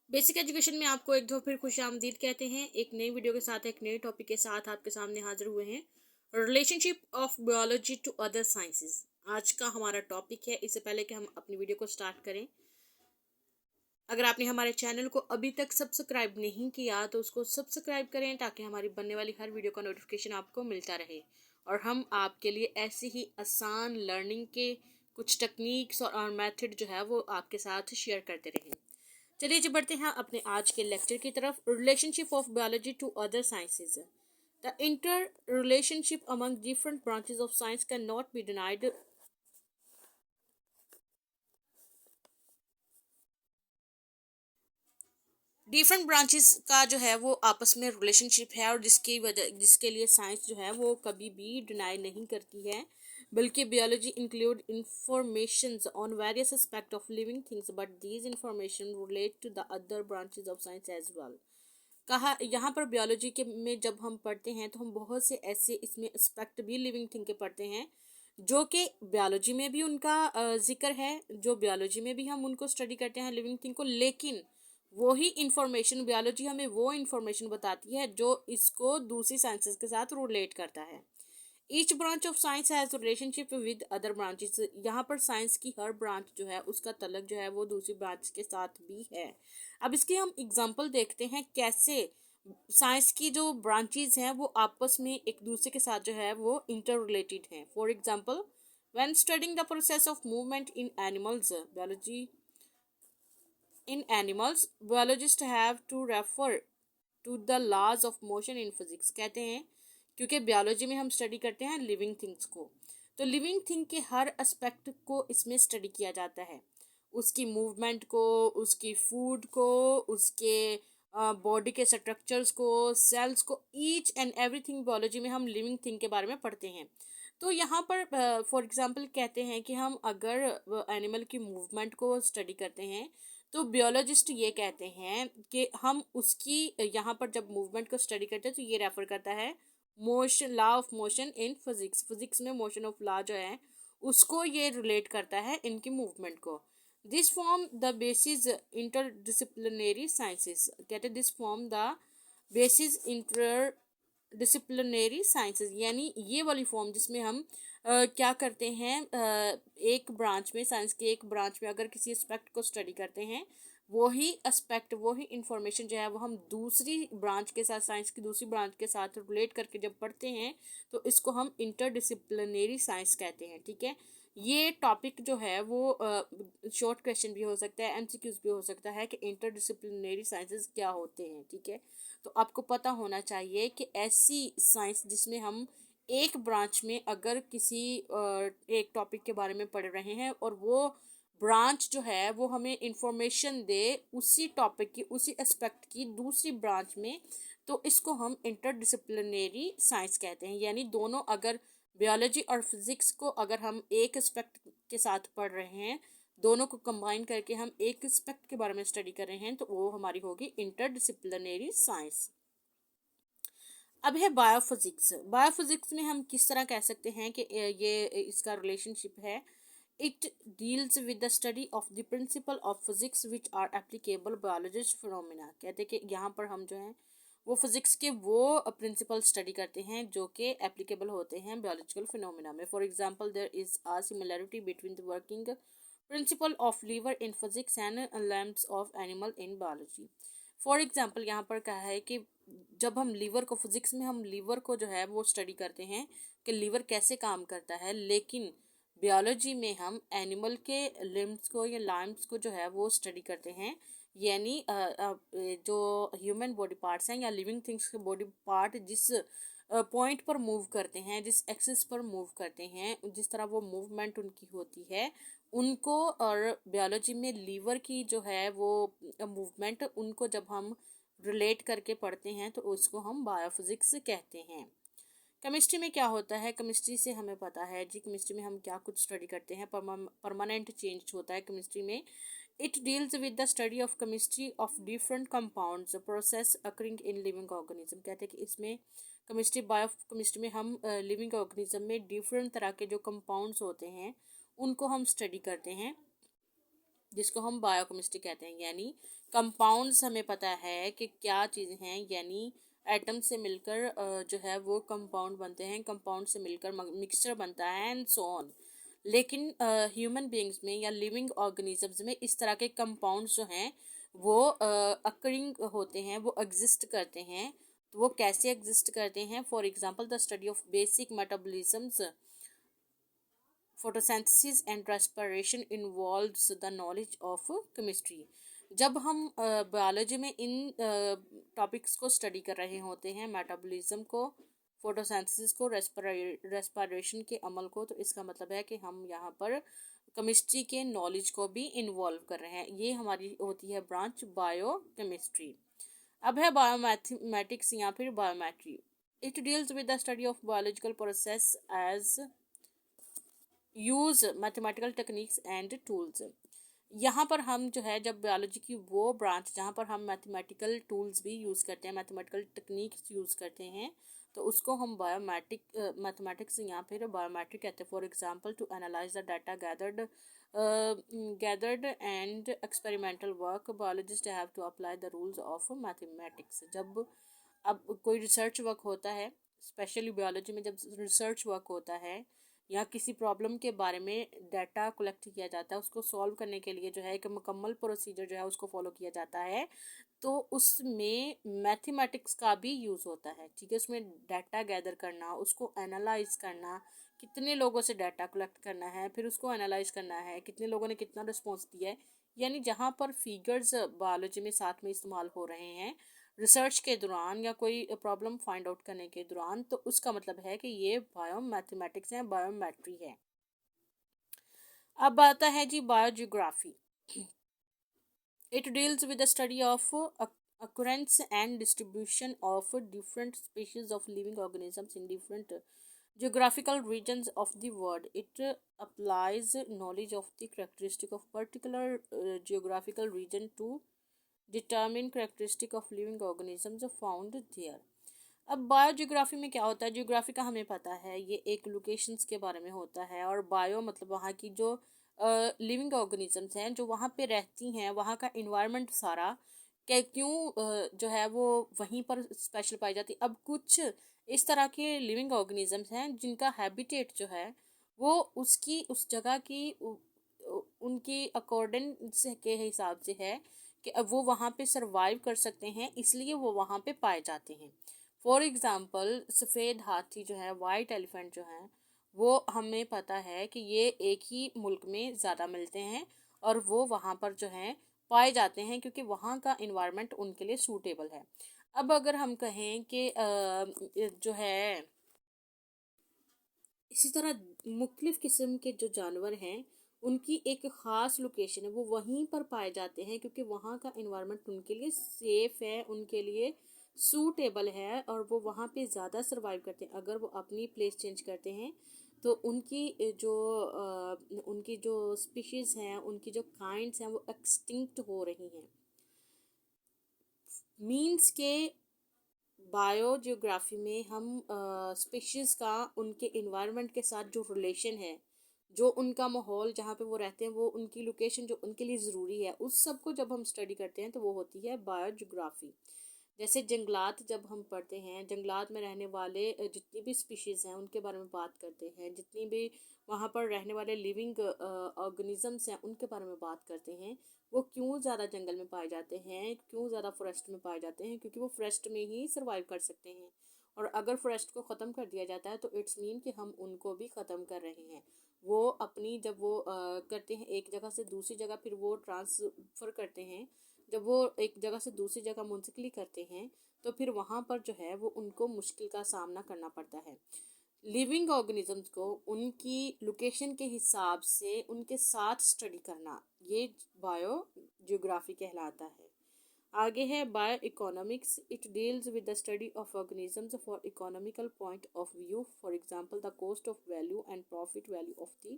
Basic education में आपको एक दो फिर खुशामदीद कहते हैं। एक नई वीडियो के साथ, एक नए टॉपिक के साथ आपके सामने हाजिर हुए हैं। Relationship of biology to other sciences आज का हमारा टॉपिक है। इससे पहले कि हम अपनी वीडियो को स्टार्ट करें, अगर आपने हमारे चैनल को अभी तक सब्सक्राइब नहीं किया तो उसको सब्सक्राइब करें ताकि हमारी बनने वाली हर वीडियो का नोटिफिकेशन आपको मिलता रहे और हम आपके लिए ऐसे ही आसान लर्निंग के कुछ टेक्निक्स और मेथड जो है वो आपके साथ शेयर करते रहें। चलिए जी, बढ़ते हैं अपने आज के लेक्चर की तरफ। Relationship of biology to other sciences. The interrelationship among different branches of science can not be denied. Different branches का जो है वो आपस में रिलेशनशिप है और जिसके लिए साइंस जो है वो कभी भी डिनाई नहीं करती है, बल्कि biology include information on various aspect of living things but these information relate to the other branches of science as well. कहा यहाँ पर बायोलॉजी के में जब हम पढ़ते हैं तो हम बहुत से ऐसे इसमें एस्पेक्ट भी लिविंग थिंग के पढ़ते हैं जो कि बायोलॉजी में भी उनका जिक्र है, जो बायोलॉजी में भी हम उनको स्टडी करते हैं लिविंग थिंग को, लेकिन वही इंफॉर्मेशन बायोलॉजी हमें वो इंफॉर्मेशन बताती है जो इसको दूसरी साइंसेस के साथ रिलेट करता है। Each branch of science has relationship with other branches. यहाँ पर साइंस की हर ब्रांच जो है उसका तलक जो है वो दूसरी ब्रांच के साथ भी है। अब इसके हम एग्जांपल देखते हैं कैसे साइंस की जो ब्रांचेस हैं वो आपस में एक दूसरे के साथ जो है वो इंटर रिलेटेड हैं। For example, when studying the process of movement in animals biology in animals biologist have to refer to the laws of motion in physics. कहते हैं क्योंकि बायोलॉजी में हम स्टडी करते हैं लिविंग थिंग्स को, तो लिविंग थिंग के हर एस्पेक्ट को इसमें स्टडी किया जाता है, उसकी मूवमेंट को, उसकी फूड को, उसके बॉडी के स्ट्रक्चर्स को, सेल्स को, ईच एंड एवरीथिंग बायोलॉजी में हम लिविंग थिंग के बारे में पढ़ते हैं। तो यहाँ पर फॉर एग्जांपल कहते हैं कि हम अगर एनिमल की मूवमेंट को स्टडी करते हैं तो बियोलॉजिस्ट ये कहते हैं कि हम उसकी यहाँ पर जब मूवमेंट को स्टडी करते हैं तो ये रेफर करता है motion, law of motion in physics. Physics में मोशन ऑफ लॉ जो है उसको ये रिलेट करता है इनकी मूवमेंट को। This form the basis interdisciplinary sciences. कहते हैं this form the basis inter disciplinary sciences, यानी ये वाली फॉर्म जिसमें हम क्या करते हैं, एक ब्रांच में, साइंस के एक ब्रांच में अगर किसी एस्पेक्ट को स्टडी करते हैं, वही एस्पेक्ट, वही इंफॉर्मेशन जो है वो हम दूसरी ब्रांच के साथ, साइंस की दूसरी ब्रांच के साथ रिलेट करके जब पढ़ते हैं तो इसको हम इंटरडिसिप्लिनरी साइंस कहते हैं। ठीक है, ये टॉपिक जो है वो शॉर्ट क्वेश्चन भी हो सकता है, एमसीक्यूज भी हो सकता है कि इंटरडिसिप्लिनरी साइंसेज क्या होते हैं। ठीक है, तो आपको पता होना चाहिए कि ऐसी साइंस जिसमें हम एक ब्रांच में अगर किसी एक टॉपिक के बारे में पढ़ रहे हैं और वो ब्रांच जो है वो हमें इंफॉर्मेशन दे उसी टॉपिक की, उसी एस्पेक्ट की दूसरी ब्रांच में, तो इसको हम इंटरडिसिप्लिनरी साइंस कहते हैं। यानी दोनों, अगर बायोलॉजी और फिजिक्स को अगर हम एक एस्पेक्ट के साथ पढ़ रहे हैं, दोनों को कंबाइन करके हम एक एस्पेक्ट के बारे में स्टडी कर रहे हैं, तो वो हमारी होगी इंटरडिसिप्लिनरी साइंस। अब है बायोफिजिक्स। बायोफिजिक्स में हम किस तरह कह सकते हैं कि ये इसका रिलेशनशिप है। It deals with the study of the principle of physics which are applicable biologist phenomena. कहते हैं कि यहाँ पर हम जो हैं वो फिजिक्स के वो प्रिंसिपल स्टडी करते हैं जो कि एप्लीकेबल होते हैं बायोलॉजिकल फिनोमिना में। For example, there is a similarity between the working principle of lever in physics and limbs of animal in biology. For example, यहाँ पर कहा है कि जब हम लीवर को, फिजिक्स में हम लीवर को जो है वो स्टडी करते हैं कि लीवर कैसे काम करता है, लेकिन बायोलॉजी में हम एनिमल के लिम्स को या लाइम्स को जो है वो स्टडी करते हैं। यानी जो ह्यूमन बॉडी पार्ट्स हैं या लिविंग थिंग्स के बॉडी पार्ट जिस पॉइंट पर मूव करते हैं, जिस एक्सिस पर मूव करते हैं, जिस तरह वो मूवमेंट उनकी होती है, उनको, और बायोलॉजी में लीवर की जो है वो मूवमेंट, उनको जब हम रिलेट करके पढ़ते हैं तो उसको हम बायोफिजिक्स कहते हैं। केमिस्ट्री में क्या होता है, केमिस्ट्री से हमें पता है जी, केमिस्ट्री में हम क्या कुछ स्टडी करते हैं। परमानेंट चेंज होता है केमिस्ट्री में। It deals with the study of chemistry of different compounds process occurring in living organism. कहते हैं कि इसमें केमिस्ट्री, बायो केमिस्ट्री में हम लिविंग ऑर्गेनिज्म में डिफरेंट तरह के जो कंपाउंड्स होते हैं उनको हम स्टडी करते हैं। जिसको हम बायोकेमिस्ट्री कहते हैं। यानी कंपाउंड्स हमें पता है कि क्या चीज़ें हैं, यानी एटम से मिलकर जो है वो कंपाउंड बनते हैं, कंपाउंड से मिलकर मिक्सचर बनता है एंड सो ऑन। लेकिन ह्यूमन बीइंग्स में या लिविंग ऑर्गेनिजम्स में इस तरह के कंपाउंड्स जो हैं वो अकरिंग होते हैं, वो एग्जिस्ट करते हैं। तो वो कैसे एग्जिस्ट करते हैं? For example the study of basic metabolisms, photosynthesis and respiration involves the knowledge of chemistry। जब हम बायोलॉजी में इन टॉपिक्स को स्टडी कर रहे होते हैं, मेटाबॉलिज्म को, फोटोसिंथेसिस को, रेस्पिरेशन के अमल को, तो इसका मतलब है कि हम यहाँ पर केमिस्ट्री के नॉलेज को भी इन्वॉल्व कर रहे हैं। ये हमारी होती है ब्रांच बायोकेमिस्ट्री। अब है बायोमैथमेटिक्स या फिर biometry. It deals with the study of biological process as use mathematical techniques and tools. यहाँ पर हम जो है, जब बायोलॉजी की वो ब्रांच जहाँ पर हम मैथमेटिकल टूल्स भी यूज़ करते हैं, मैथमेटिकल टेक्निक्स यूज़ करते हैं, तो उसको हम मैथमेटिक्स या फिर बायोमेट्रिक कहते हैं। For example to analyse the data gathered and experimental work, biologist have to apply the rules of mathematics. जब अब कोई रिसर्च वर्क होता है, स्पेशली बायोलॉजी में जब रिसर्च वर्क होता है या किसी प्रॉब्लम के बारे में डाटा कलेक्ट किया जाता है, उसको सॉल्व करने के लिए जो है एक मुकम्मल प्रोसीजर जो है उसको फॉलो किया जाता है, तो उसमें मैथमेटिक्स का भी यूज़ होता है। ठीक है, उसमें डाटा गैदर करना, उसको एनालाइज करना, कितने लोगों से डाटा कलेक्ट करना है, फिर उसको एनालाइज करना है, कितने लोगों ने कितना रिस्पॉन्स दिया है। यानी जहाँ पर फिगर्स बायोलॉजी में साथ में इस्तेमाल हो रहे हैं रिसर्च के दौरान या कोई प्रॉब्लम फाइंड आउट करने के दौरान, तो उसका मतलब है कि ये बायो मैथमेटिक्स है, बायोमेट्री है। अब आता है जी biogeography. It deals with the study of occurrence and distribution of different species of living organisms in different geographical regions of the world. It applies knowledge of the characteristic of particular geographical region to determine characteristic of living organisms found there। अब biogeography में क्या होता है? Geography का हमें पता है, ये एक लोकेशंस के बारे में होता है, और बायो मतलब वहाँ की जो लिविंग ऑर्गेनिजम्स हैं जो वहाँ पे रहती हैं, वहाँ का इन्वायरमेंट सारा क्या क्यों जो है वो वहीं पर स्पेशल पाई जाती है। अब कुछ इस तरह के लिविंग ऑर्गेनिजम्स हैं जिनका हैबिटेट जो है वो उसकी उस जगह की उनकी अकॉर्डेंस के हिसाब से है कि अब वो वहाँ पे सरवाइव कर सकते हैं, इसलिए वो वहाँ पे पाए जाते हैं। फॉर एग्ज़ाम्पल सफ़ेद हाथी जो है, वाइट एलिफेंट जो है, वो हमें पता है कि ये एक ही मुल्क में ज़्यादा मिलते हैं और वो वहाँ पर जो है पाए जाते हैं क्योंकि वहाँ का इन्वायरमेंट उनके लिए सूटेबल है। अब अगर हम कहें कि जो है इसी तरह मुख्तलिफ़ किस्म के जो जानवर हैं उनकी एक ख़ास लोकेशन है, वो वहीं पर पाए जाते हैं क्योंकि वहाँ का इन्वायरमेंट उनके लिए सेफ़ है, उनके लिए सूटेबल है और वो वहाँ पे ज़्यादा सर्वाइव करते हैं। अगर वो अपनी प्लेस चेंज करते हैं तो उनकी जो स्पीशीज़ हैं, उनकी जो काइंड्स हैं वो एक्सटिंक्ट हो रही हैं। मीन्स के बायोजियोग्राफी में हम स्पीशीज़ का उनके इन्वायरमेंट के साथ जो रिलेशन है, जो उनका माहौल जहाँ पे वो रहते हैं, वो उनकी लोकेशन जो उनके लिए ज़रूरी है, उस सब को जब हम स्टडी करते हैं तो वो होती है बायोजियोग्राफी। जैसे जंगलात जब हम पढ़ते हैं, जंगलात में रहने वाले जितनी भी स्पीशीज़ हैं उनके बारे में बात करते हैं, जितनी भी वहाँ पर रहने वाले लिविंग ऑर्गेनिजम्स हैं उनके बारे में बात करते हैं। वो क्यों ज़्यादा जंगल में पाए जाते हैं, क्यों ज़्यादा फॉरेस्ट में पाए जाते हैं? क्योंकि वो फॉरेस्ट में ही सर्वाइव कर सकते हैं। और अगर फॉरेस्ट को ख़त्म कर दिया जाता है तो इट्स मीन कि हम उनको भी ख़त्म कर रहे हैं। वो अपनी जब वो करते हैं एक जगह से दूसरी जगह, फिर वो ट्रांसफ़र करते हैं, जब वो एक जगह से दूसरी जगह मुंतकिली करते हैं तो फिर वहाँ पर जो है वो उनको मुश्किल का सामना करना पड़ता है। लिविंग ऑर्गेनिजम्स को उनकी लोकेशन के हिसाब से उनके साथ स्टडी करना, ये बायो जियोग्राफी कहलाता है। आगे है bio economics. It deals with the study of organisms for economical point of view. For example the cost of value and profit value of the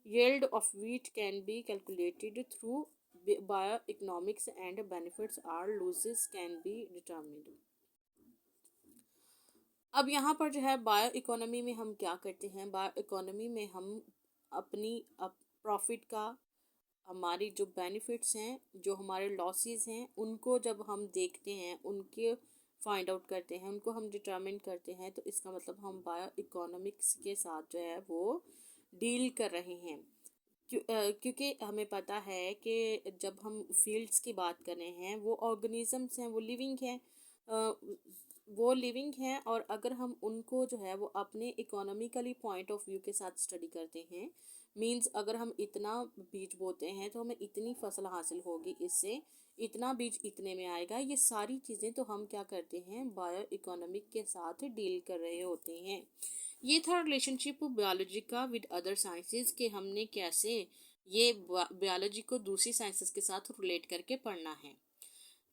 yield of wheat can be calculated through bioeconomics and benefits or losses can be determined। अब यहाँ पर जो है bio economy में हम क्या करते हैं? बायो इकोनॉमी में हम अपनी प्रॉफिट का हमारी जो बेनिफिट्स हैं, जो हमारे लॉसेस हैं, उनको जब हम देखते हैं, उनके फाइंड आउट करते हैं, उनको हम डिटरमिन करते हैं, तो इसका मतलब हम बायो इकोनॉमिक्स के साथ जो है वो डील कर रहे हैं। क्योंकि हमें पता है कि जब हम फील्ड्स की बात कर रहे हैं, वो ऑर्गेनिजम्स हैं, वो लिविंग हैं, वो लिविंग हैं, और अगर हम उनको जो है वो अपने इकोनॉमिकली पॉइंट ऑफ व्यू के साथ स्टडी करते हैं, मींस अगर हम इतना बीज बोते हैं तो हमें इतनी फसल हासिल होगी, इससे इतना बीज इतने में आएगा। ये सारी चीज़ें तो हम क्या करते हैं, बायो इकोनॉमिक के साथ डील कर रहे होते हैं। ये था रिलेशनशिप बायोलॉजी का विद अदर साइंसेस, कि हमने कैसे ये बायोलॉजी को दूसरी साइंसेस के साथ रिलेट करके पढ़ना है।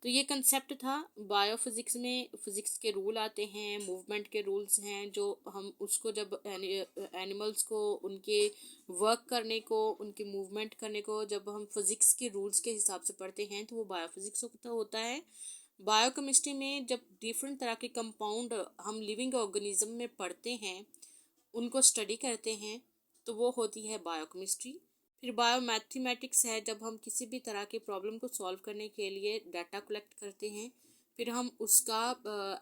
तो ये कंसेप्ट था। बायोफिजिक्स में फिजिक्स के रूल आते हैं, मूवमेंट के रूल्स हैं, जो हम उसको जब एनिमल्स को उनके वर्क करने को, उनके मूवमेंट करने को जब हम फिजिक्स के रूल्स के हिसाब से पढ़ते हैं तो वो बायोफिजिक्स होता है। बायोकेमिस्ट्री में जब डिफरेंट तरह के कंपाउंड हम लिविंग ऑर्गेनिज्म में पढ़ते हैं, उनको स्टडी करते हैं, तो वो होती है बायोकेमिस्ट्री। फिर बायो मैथमेटिक्स है, जब हम किसी भी तरह की प्रॉब्लम को सॉल्व करने के लिए डाटा कलेक्ट करते हैं, फिर हम उसका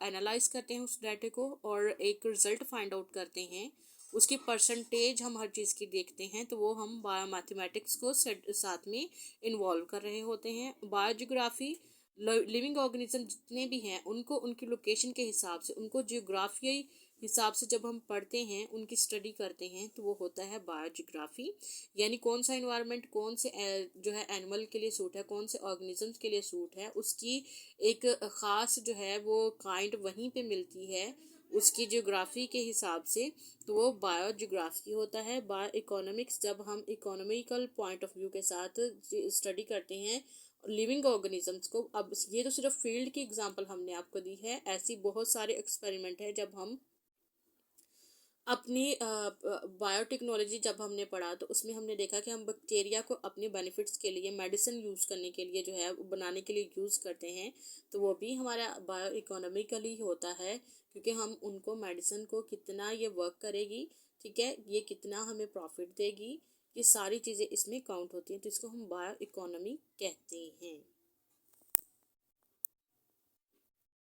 एनालाइज करते हैं उस डाटे को, और एक रिजल्ट फाइंड आउट करते हैं, उसकी परसेंटेज हम हर चीज़ की देखते हैं, तो वो हम बायो मैथमेटिक्स को साथ में इन्वॉल्व कर रहे होते हैं। बायोजियोग्राफी, लिविंग ऑर्गेनिज्म जितने भी हैं उनको उनकी लोकेशन के हिसाब से, उनको जियोग्राफियाई हिसाब से जब हम पढ़ते हैं, उनकी स्टडी करते हैं, तो वो होता है बायोजियोग्राफी। यानी कौन सा इन्वायरमेंट कौन से जो है एनिमल के लिए सूट है, कौन से ऑर्गेनिजम्स के लिए सूट है, उसकी एक ख़ास जो है वो काइंड वहीं पे मिलती है उसकी जियोग्राफी के हिसाब से, तो वो बायोजियोग्राफी होता है। बायो इकोनॉमिक्स जब हम इकोनॉमिकल पॉइंट ऑफ व्यू के साथ स्टडी करते हैं लिविंग ऑर्गेनिजम्स को। अब ये तो सिर्फ फील्ड की एग्जांपल हमने आपको दी है, ऐसी बहुत सारे एक्सपेरिमेंट है जब हम अपनी बायोटेक्नोलॉजी जब हमने पढ़ा, तो उसमें हमने देखा कि हम बैक्टीरिया को अपने बेनिफिट्स के लिए, मेडिसिन यूज़ करने के लिए जो है बनाने के लिए यूज़ करते हैं, तो वो भी हमारा बायो इकोनॉमिकली होता है, क्योंकि हम उनको मेडिसिन को कितना ये वर्क करेगी, ठीक है, ये कितना हमें प्रॉफिट देगी, ये सारी चीज़ें इसमें काउंट होती हैं, तो इसको हम बायो इकोनॉमी कहते हैं।